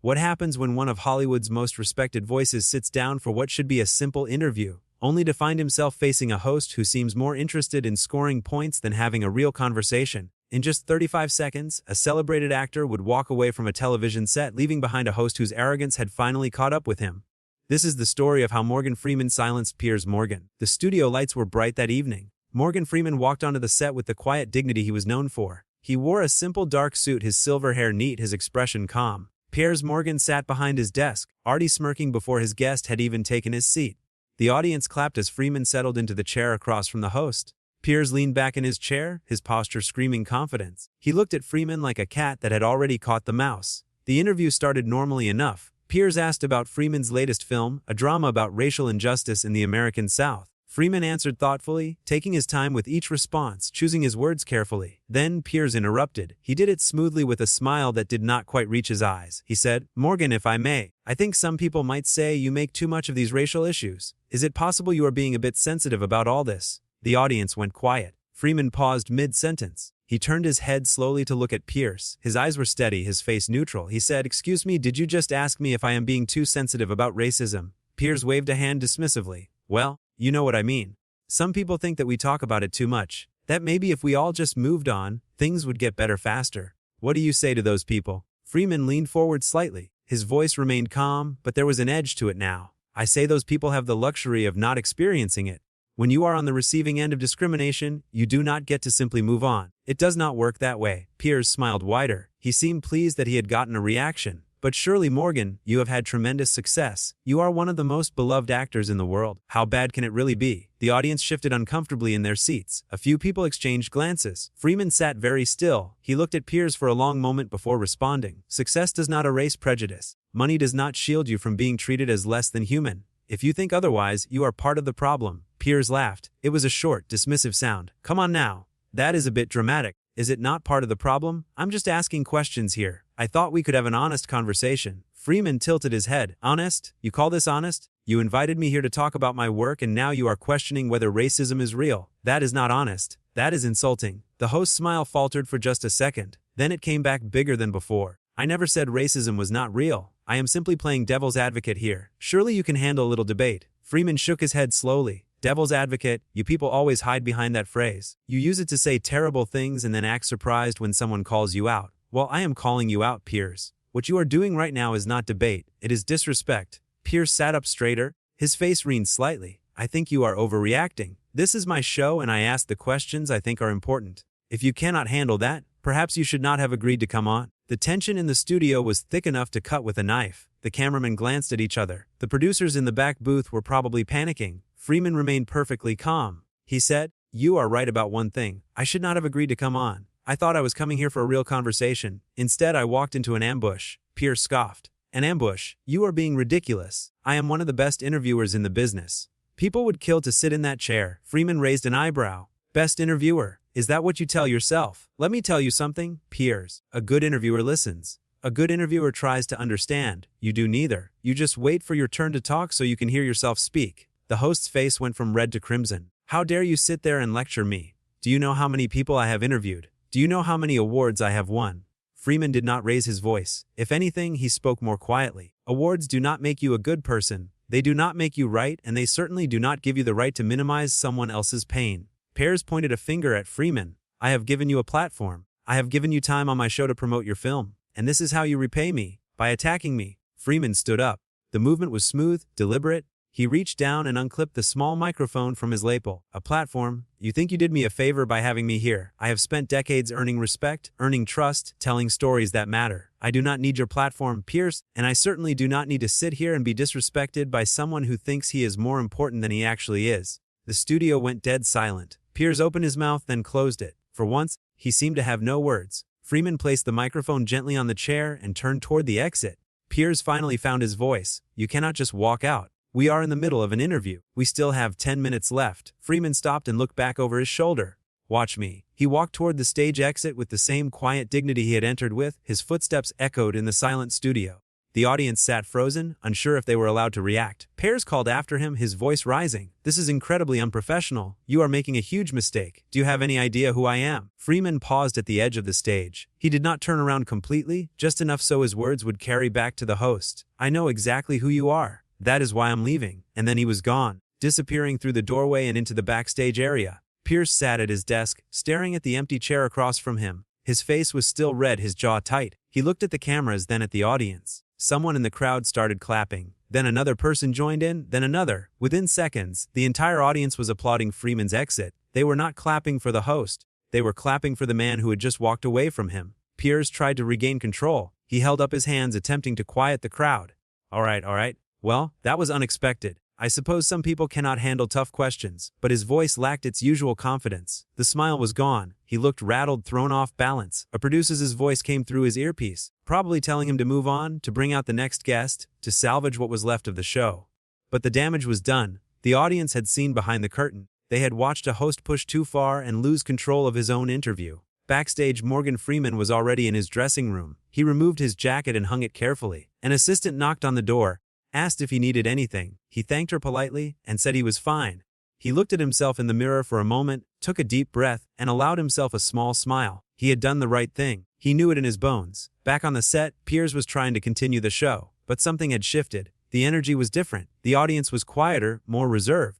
What happens when one of Hollywood's most respected voices sits down for what should be a simple interview, only to find himself facing a host who seems more interested in scoring points than having a real conversation? In just 35 seconds, a celebrated actor would walk away from a television set, leaving behind a host whose arrogance had finally caught up with him. This is the story of how Morgan Freeman silenced Piers Morgan. The studio lights were bright that evening. Morgan Freeman walked onto the set with the quiet dignity he was known for. He wore a simple dark suit, his silver hair neat, his expression calm. Piers Morgan sat behind his desk, already smirking before his guest had even taken his seat. The audience clapped as Freeman settled into the chair across from the host. Piers leaned back in his chair, his posture screaming confidence. He looked at Freeman like a cat that had already caught the mouse. The interview started normally enough. Piers asked about Freeman's latest film, a drama about racial injustice in the American South. Freeman answered thoughtfully, taking his time with each response, choosing his words carefully. Then Piers interrupted. He did it smoothly with a smile that did not quite reach his eyes. He said, "Morgan, if I may, I think some people might say you make too much of these racial issues. Is it possible you are being a bit sensitive about all this?" The audience went quiet. Freeman paused mid-sentence. He turned his head slowly to look at Piers. His eyes were steady, his face neutral. He said, "Excuse me, did you just ask me if I am being too sensitive about racism?" Piers waved a hand dismissively. "Well, you know what I mean. Some people think that we talk about it too much. That maybe if we all just moved on, things would get better faster. What do you say to those people?" Freeman leaned forward slightly. His voice remained calm, but there was an edge to it now. "I say those people have the luxury of not experiencing it. When you are on the receiving end of discrimination, you do not get to simply move on. It does not work that way." Piers smiled wider. He seemed pleased that he had gotten a reaction. "But surely, Morgan, you have had tremendous success. You are one of the most beloved actors in the world. How bad can it really be?" The audience shifted uncomfortably in their seats. A few people exchanged glances. Freeman sat very still. He looked at Piers for a long moment before responding. "Success does not erase prejudice. Money does not shield you from being treated as less than human. If you think otherwise, you are part of the problem." Piers laughed. It was a short, dismissive sound. "Come on now. That is a bit dramatic. Is it not part of the problem? I'm just asking questions here. I thought we could have an honest conversation." Freeman tilted his head. "Honest? You call this honest? You invited me here to talk about my work and now you are questioning whether racism is real. That is not honest. That is insulting." The host's smile faltered for just a second. Then it came back bigger than before. "I never said racism was not real. I am simply playing devil's advocate here. Surely you can handle a little debate." Freeman shook his head slowly. "Devil's advocate, you people always hide behind that phrase. You use it to say terrible things and then act surprised when someone calls you out. Well, I am calling you out, Piers. What you are doing right now is not debate, it is disrespect." Piers sat up straighter. His face wrinkled slightly. "I think you are overreacting. This is my show and I ask the questions I think are important. If you cannot handle that, perhaps you should not have agreed to come on." The tension in the studio was thick enough to cut with a knife. The cameramen glanced at each other. The producers in the back booth were probably panicking. Freeman remained perfectly calm. He said, "You are right about one thing. I should not have agreed to come on. I thought I was coming here for a real conversation. Instead, I walked into an ambush." Piers scoffed. "An ambush? You are being ridiculous. I am one of the best interviewers in the business. People would kill to sit in that chair." Freeman raised an eyebrow. "Best interviewer? Is that what you tell yourself? Let me tell you something, Piers. A good interviewer listens. A good interviewer tries to understand. You do neither. You just wait for your turn to talk so you can hear yourself speak." The host's face went from red to crimson. "How dare you sit there and lecture me? Do you know how many people I have interviewed? Do you know how many awards I have won?" Freeman did not raise his voice. If anything, he spoke more quietly. "Awards do not make you a good person. They do not make you right, and they certainly do not give you the right to minimize someone else's pain." Piers pointed a finger at Freeman. "I have given you a platform. I have given you time on my show to promote your film. And this is how you repay me, by attacking me." Freeman stood up. The movement was smooth, deliberate. He reached down and unclipped the small microphone from his lapel. "A platform? You think you did me a favor by having me here. I have spent decades earning respect, earning trust, telling stories that matter. I do not need your platform, Piers, and I certainly do not need to sit here and be disrespected by someone who thinks he is more important than he actually is." The studio went dead silent. Piers opened his mouth, then closed it. For once, he seemed to have no words. Freeman placed the microphone gently on the chair and turned toward the exit. Piers finally found his voice. "You cannot just walk out. We are in the middle of an interview. We still have 10 minutes left." Freeman stopped and looked back over his shoulder. "Watch me." He walked toward the stage exit with the same quiet dignity he had entered with. His footsteps echoed in the silent studio. The audience sat frozen, unsure if they were allowed to react. Piers called after him, his voice rising. "This is incredibly unprofessional. You are making a huge mistake. Do you have any idea who I am?" Freeman paused at the edge of the stage. He did not turn around completely, just enough so his words would carry back to the host. "I know exactly who you are. That is why I'm leaving." And then he was gone, disappearing through the doorway and into the backstage area. Piers sat at his desk, staring at the empty chair across from him. His face was still red, his jaw tight. He looked at the cameras, then at the audience. Someone in the crowd started clapping. Then another person joined in, then another. Within seconds, the entire audience was applauding Freeman's exit. They were not clapping for the host. They were clapping for the man who had just walked away from him. Piers tried to regain control. He held up his hands, attempting to quiet the crowd. All right. Well, that was unexpected. I suppose some people cannot handle tough questions, but his voice lacked its usual confidence. The smile was gone. He looked rattled, thrown off balance. A producer's voice came through his earpiece, probably telling him to move on, to bring out the next guest, to salvage what was left of the show. But the damage was done. The audience had seen behind the curtain. They had watched a host push too far and lose control of his own interview. Backstage, Morgan Freeman was already in his dressing room. He removed his jacket and hung it carefully. An assistant knocked on the door, asked if he needed anything. He thanked her politely and said he was fine. He looked at himself in the mirror for a moment, took a deep breath, and allowed himself a small smile. He had done the right thing. He knew it in his bones. Back on the set, Piers was trying to continue the show, but something had shifted. The energy was different. The audience was quieter, more reserved.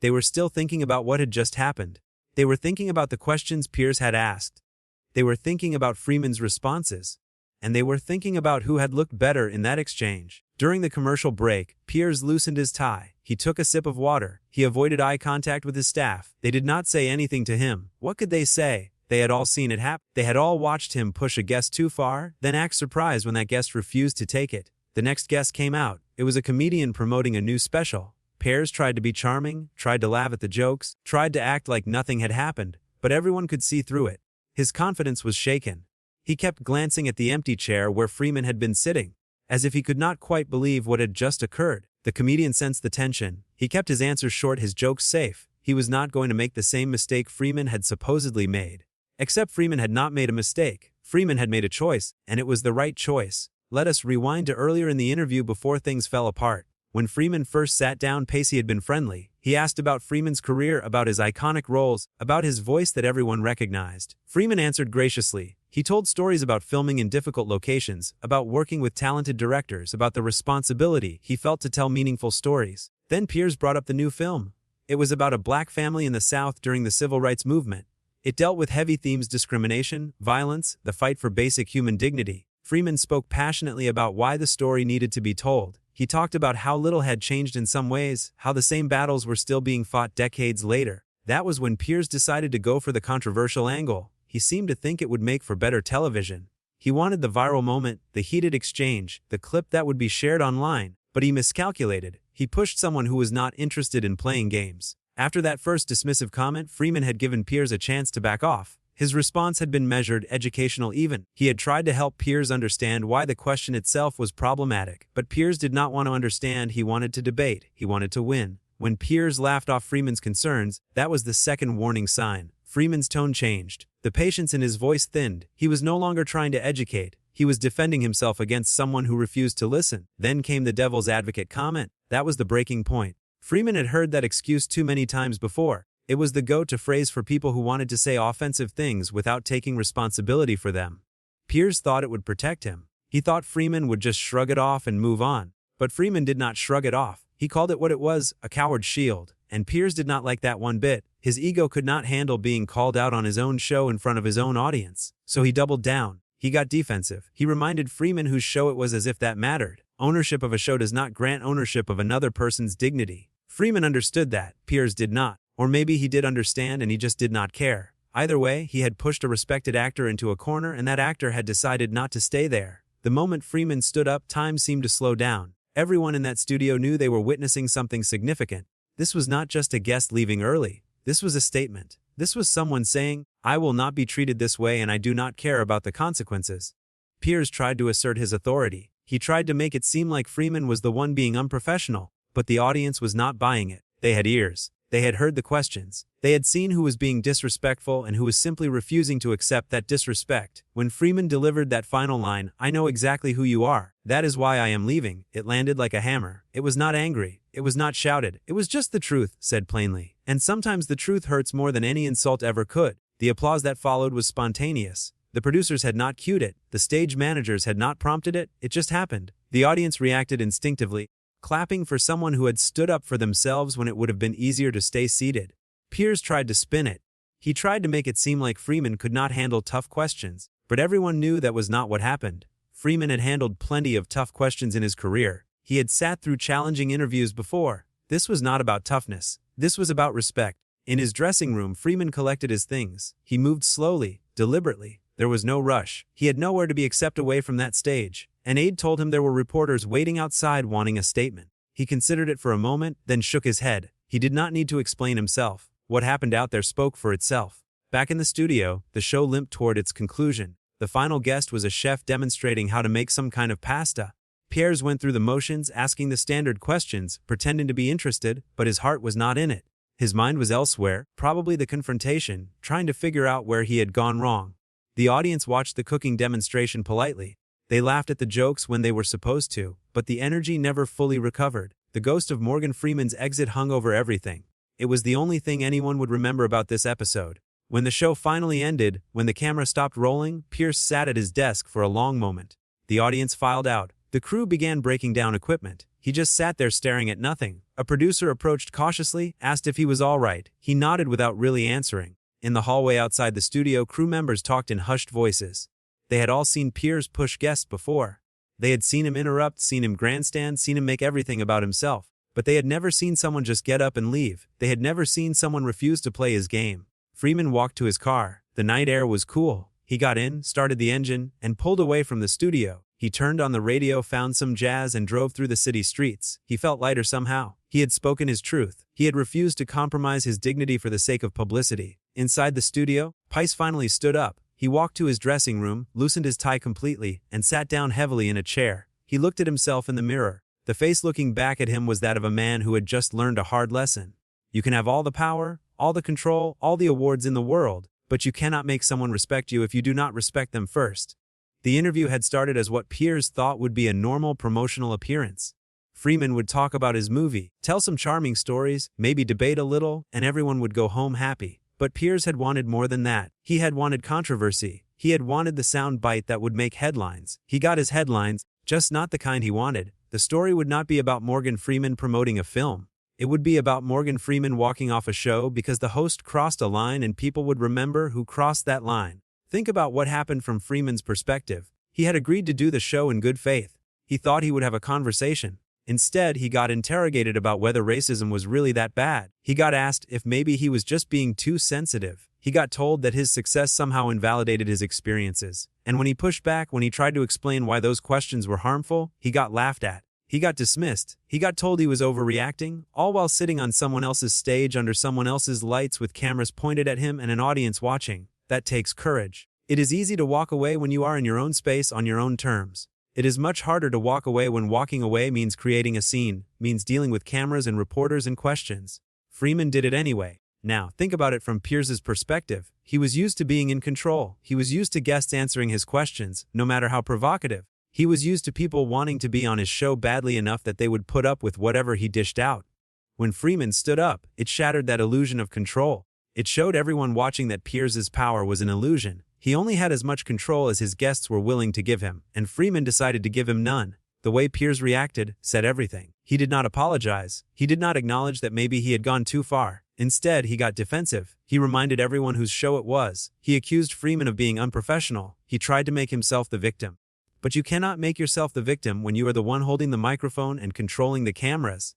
They were still thinking about what had just happened. They were thinking about the questions Piers had asked. They were thinking about Freeman's responses. And they were thinking about who had looked better in that exchange. During the commercial break, Piers loosened his tie. He took a sip of water. He avoided eye contact with his staff. They did not say anything to him. What could they say? They had all seen it happen. They had all watched him push a guest too far, then act surprised when that guest refused to take it. The next guest came out. It was a comedian promoting a new special. Piers tried to be charming, tried to laugh at the jokes, tried to act like nothing had happened, but everyone could see through it. His confidence was shaken. He kept glancing at the empty chair where Freeman had been sitting, as if he could not quite believe what had just occurred. The comedian sensed the tension. He kept his answers short, his jokes safe. He was not going to make the same mistake Freeman had supposedly made. Except Freeman had not made a mistake. Freeman had made a choice, and it was the right choice. Let us rewind to earlier in the interview before things fell apart. When Freeman first sat down, Pacey had been friendly. He asked about Freeman's career, about his iconic roles, about his voice that everyone recognized. Freeman answered graciously. He told stories about filming in difficult locations, about working with talented directors, about the responsibility he felt to tell meaningful stories. Then Piers brought up the new film. It was about a black family in the South during the civil rights movement. It dealt with heavy themes: discrimination, violence, the fight for basic human dignity. Freeman spoke passionately about why the story needed to be told. He talked about how little had changed in some ways, how the same battles were still being fought decades later. That was when Piers decided to go for the controversial angle. He seemed to think it would make for better television. He wanted the viral moment, the heated exchange, the clip that would be shared online. But he miscalculated. He pushed someone who was not interested in playing games. After that first dismissive comment, Freeman had given Piers a chance to back off. His response had been measured, educational even. He had tried to help Piers understand why the question itself was problematic. But Piers did not want to understand. He wanted to debate. He wanted to win. When Piers laughed off Freeman's concerns, that was the second warning sign. Freeman's tone changed. The patience in his voice thinned. He was no longer trying to educate. He was defending himself against someone who refused to listen. Then came the devil's advocate comment. That was the breaking point. Freeman had heard that excuse too many times before. It was the go-to phrase for people who wanted to say offensive things without taking responsibility for them. Piers thought it would protect him. He thought Freeman would just shrug it off and move on. But Freeman did not shrug it off. He called it what it was, a coward's shield. And Piers did not like that one bit. His ego could not handle being called out on his own show in front of his own audience. So he doubled down. He got defensive. He reminded Freeman whose show it was, as if that mattered. Ownership of a show does not grant ownership of another person's dignity. Freeman understood that. Piers did not. Or maybe he did understand and he just did not care. Either way, he had pushed a respected actor into a corner and that actor had decided not to stay there. The moment Freeman stood up, time seemed to slow down. Everyone in that studio knew they were witnessing something significant. This was not just a guest leaving early. This was a statement. This was someone saying, "I will not be treated this way and I do not care about the consequences." Piers tried to assert his authority. He tried to make it seem like Freeman was the one being unprofessional, but the audience was not buying it. They had ears. They had heard the questions. They had seen who was being disrespectful and who was simply refusing to accept that disrespect. When Freeman delivered that final line, "I know exactly who you are," "That is why I am leaving." It landed like a hammer. It was not angry. It was not shouted. It was just the truth, said plainly. And sometimes the truth hurts more than any insult ever could. The applause that followed was spontaneous. The producers had not cued it. The stage managers had not prompted it. It just happened. The audience reacted instinctively, clapping for someone who had stood up for themselves when it would have been easier to stay seated. Piers tried to spin it. He tried to make it seem like Freeman could not handle tough questions, but everyone knew that was not what happened. Freeman had handled plenty of tough questions in his career. He had sat through challenging interviews before. This was not about toughness. This was about respect. In his dressing room, Freeman collected his things. He moved slowly, deliberately. There was no rush. He had nowhere to be except away from that stage. An aide told him there were reporters waiting outside wanting a statement. He considered it for a moment, then shook his head. He did not need to explain himself. What happened out there spoke for itself. Back in the studio, the show limped toward its conclusion. The final guest was a chef demonstrating how to make some kind of pasta. Piers went through the motions, asking the standard questions, pretending to be interested, but his heart was not in it. His mind was elsewhere, probably the confrontation, trying to figure out where he had gone wrong. The audience watched the cooking demonstration politely. They laughed at the jokes when they were supposed to, but the energy never fully recovered. The ghost of Morgan Freeman's exit hung over everything. It was the only thing anyone would remember about this episode. When the show finally ended, when the camera stopped rolling, Piers sat at his desk for a long moment. The audience filed out. The crew began breaking down equipment. He just sat there staring at nothing. A producer approached cautiously, asked if he was all right. He nodded without really answering. In the hallway outside the studio, crew members talked in hushed voices. They had all seen Piers push guests before. They had seen him interrupt, seen him grandstand, seen him make everything about himself. But they had never seen someone just get up and leave. They had never seen someone refuse to play his game. Freeman walked to his car. The night air was cool. He got in, started the engine, and pulled away from the studio. He turned on the radio, found some jazz, and drove through the city streets. He felt lighter somehow. He had spoken his truth. He had refused to compromise his dignity for the sake of publicity. Inside the studio, Piers finally stood up. He walked to his dressing room, loosened his tie completely, and sat down heavily in a chair. He looked at himself in the mirror. The face looking back at him was that of a man who had just learned a hard lesson. You can have all the power, all the control, all the awards in the world, but you cannot make someone respect you if you do not respect them first. The interview had started as what Piers thought would be a normal promotional appearance. Freeman would talk about his movie, tell some charming stories, maybe debate a little, and everyone would go home happy. But Piers had wanted more than that. He had wanted controversy. He had wanted the sound bite that would make headlines. He got his headlines, just not the kind he wanted. The story would not be about Morgan Freeman promoting a film. It would be about Morgan Freeman walking off a show because the host crossed a line and people would remember who crossed that line. Think about what happened from Freeman's perspective. He had agreed to do the show in good faith. He thought he would have a conversation. Instead, he got interrogated about whether racism was really that bad. He got asked if maybe he was just being too sensitive. He got told that his success somehow invalidated his experiences. And when he pushed back, when he tried to explain why those questions were harmful, he got laughed at. He got dismissed. He got told he was overreacting, all while sitting on someone else's stage under someone else's lights with cameras pointed at him and an audience watching. That takes courage. It is easy to walk away when you are in your own space on your own terms. It is much harder to walk away when walking away means creating a scene, means dealing with cameras and reporters and questions. Freeman did it anyway. Now, think about it from Piers's perspective. He was used to being in control. He was used to guests answering his questions, no matter how provocative. He was used to people wanting to be on his show badly enough that they would put up with whatever he dished out. When Freeman stood up, it shattered that illusion of control. It showed everyone watching that Piers's power was an illusion. He only had as much control as his guests were willing to give him, and Freeman decided to give him none. The way Piers reacted said everything. He did not apologize. He did not acknowledge that maybe he had gone too far. Instead, he got defensive. He reminded everyone whose show it was. He accused Freeman of being unprofessional. He tried to make himself the victim. But you cannot make yourself the victim when you are the one holding the microphone and controlling the cameras.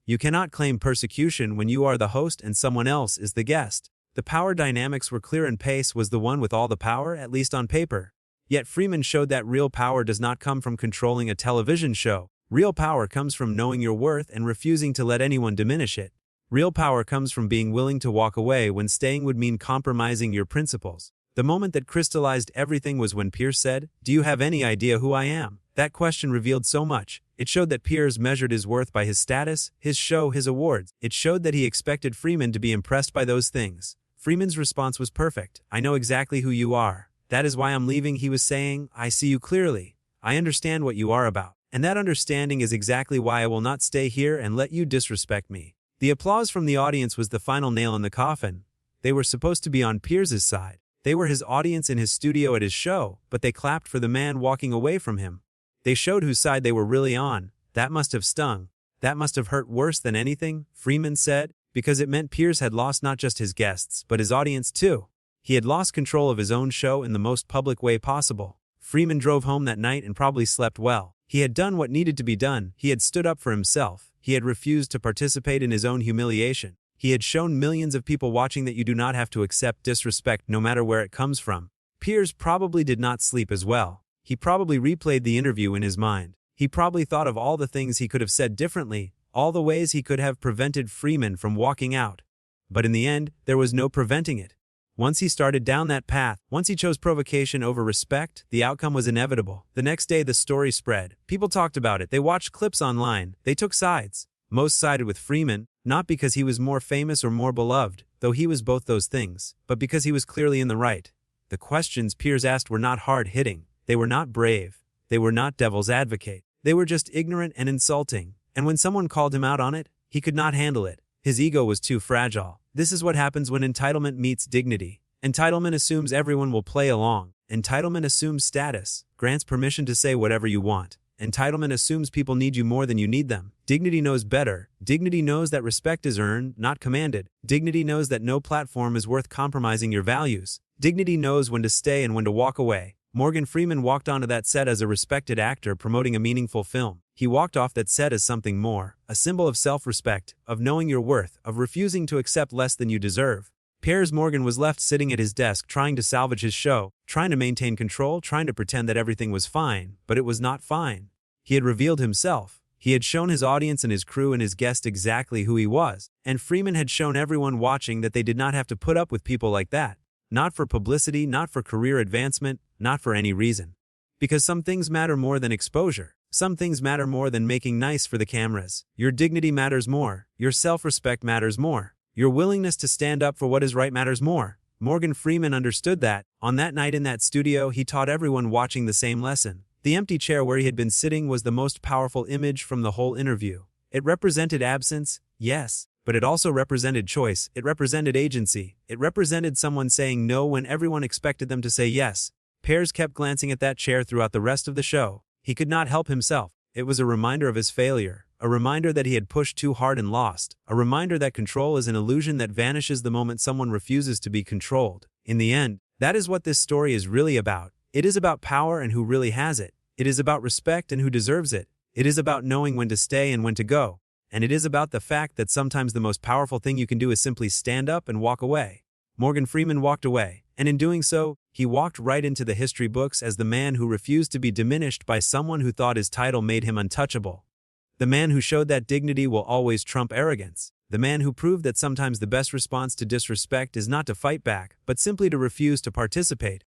You cannot claim persecution when you are the host and someone else is the guest. The power dynamics were clear and Pace was the one with all the power, at least on paper. Yet Freeman showed that real power does not come from controlling a television show. Real power comes from knowing your worth and refusing to let anyone diminish it. Real power comes from being willing to walk away when staying would mean compromising your principles. The moment that crystallized everything was when Piers said, "Do you have any idea who I am?" That question revealed so much. It showed that Piers measured his worth by his status, his show, his awards. It showed that he expected Freeman to be impressed by those things. Freeman's response was perfect. "I know exactly who you are. That is why I'm leaving," he was saying. "I see you clearly. I understand what you are about. And that understanding is exactly why I will not stay here and let you disrespect me. The applause from the audience was the final nail in the coffin. They were supposed to be on Piers's side. They were his audience in his studio at his show, but they clapped for the man walking away from him. They showed whose side they were really on. That must have stung. That must have hurt worse than anything, Freeman said, because it meant Piers had lost not just his guests, but his audience too. He had lost control of his own show in the most public way possible. Freeman drove home that night and probably slept well. He had done what needed to be done. He had stood up for himself. He had refused to participate in his own humiliation. He had shown millions of people watching that you do not have to accept disrespect no matter where it comes from. Piers probably did not sleep as well. He probably replayed the interview in his mind. He probably thought of all the things he could have said differently, all the ways he could have prevented Freeman from walking out. But in the end, there was no preventing it. Once he started down that path, once he chose provocation over respect, the outcome was inevitable. The next day the story spread. People talked about it. They watched clips online. They took sides. Most sided with Freeman, not because he was more famous or more beloved, though he was both those things, but because he was clearly in the right. The questions Piers asked were not hard-hitting. They were not brave. They were not devil's advocate. They were just ignorant and insulting. And when someone called him out on it, he could not handle it. His ego was too fragile. This is what happens when entitlement meets dignity. Entitlement assumes everyone will play along. Entitlement assumes status, grants permission to say whatever you want. Entitlement assumes people need you more than you need them. Dignity knows better. Dignity knows that respect is earned, not commanded. Dignity knows that no platform is worth compromising your values. Dignity knows when to stay and when to walk away. Morgan Freeman walked onto that set as a respected actor promoting a meaningful film. He walked off that set as something more, a symbol of self-respect, of knowing your worth, of refusing to accept less than you deserve. Piers Morgan was left sitting at his desk trying to salvage his show, trying to maintain control, trying to pretend that everything was fine, but it was not fine. He had revealed himself. He had shown his audience and his crew and his guests exactly who he was, and Freeman had shown everyone watching that they did not have to put up with people like that. Not for publicity, not for career advancement, not for any reason. Because some things matter more than exposure. Some things matter more than making nice for the cameras. Your dignity matters more. Your self-respect matters more. Your willingness to stand up for what is right matters more. Morgan Freeman understood that. On that night in that studio, he taught everyone watching the same lesson. The empty chair where he had been sitting was the most powerful image from the whole interview. It represented absence, yes, but it also represented choice. It represented agency. It represented someone saying no when everyone expected them to say yes. Piers kept glancing at that chair throughout the rest of the show. He could not help himself. It was a reminder of his failure, a reminder that he had pushed too hard and lost, a reminder that control is an illusion that vanishes the moment someone refuses to be controlled. In the end, that is what this story is really about. It is about power and who really has it. It is about respect and who deserves it. It is about knowing when to stay and when to go. And it is about the fact that sometimes the most powerful thing you can do is simply stand up and walk away. Morgan Freeman walked away, and in doing so, he walked right into the history books as the man who refused to be diminished by someone who thought his title made him untouchable. The man who showed that dignity will always trump arrogance. The man who proved that sometimes the best response to disrespect is not to fight back, but simply to refuse to participate.